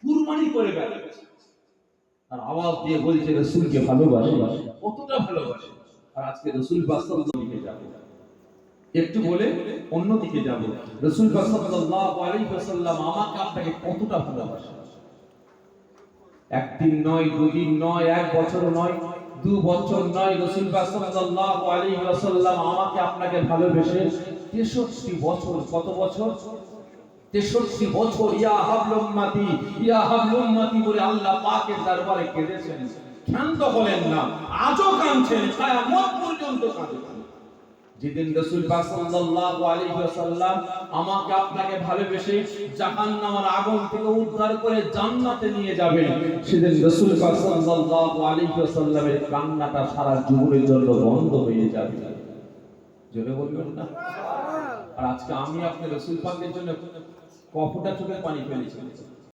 কুরবানি করে বেড়াচ্ছে আর আওয়াজ দিয়ে বলছে রাসূলকে ভালোবাসে, কতটা ভালোবাসে। আর আজকে রাসূল পাক সাল্লাল্লাহু আলাইহি ওয়াসাল্লাম একটু বলে অন্যদিকে যাব। রাসূল পাক সাল্লাল্লাহু আলাইহি ওয়াসাল্লাম আমাকে আপনাকে কতটা ভালোবাসে। একদিন নয়, দুদিন নয়, এক বছর নয়, 2 বছর নয়, রাসূল পাক সাল্লাল্লাহু আলাইহি ওয়াসাল্লাম আমাকে আপনাকে ভালোবেসে 63 বছর, কত বছর? 63 বছর ইয়া হাবলুল উম্মতি, ইয়া হাবলুল উম্মতি বলে আল্লাহ পাকের দরবারে কেঁদেছেন। ক্ষান্ত হলেন না, আজও কাঁদছেন, কিয়ামত পর্যন্ত কাঁদবেন। যেদিন রাসূল পাক সাল্লাল্লাহু আলাইহি ওয়াসাল্লাম আমাকে আপনাকে ভালোবেসে জাহান্নামের আগুন থেকে উদ্ধার করে জান্নাতে নিয়ে যাবেন, সেদিন রাসূল পাক সাল্লাল্লাহু আলাইহি ওয়াসাল্লামের কান্নাটা সারা জীবনের জন্য বন্ধ হয়ে যাবে। জোরে বলবেন না? আর আজকে আমি আপনি রাসূল পাকের জন্য কতটা চোখের পানি ফেলেছি।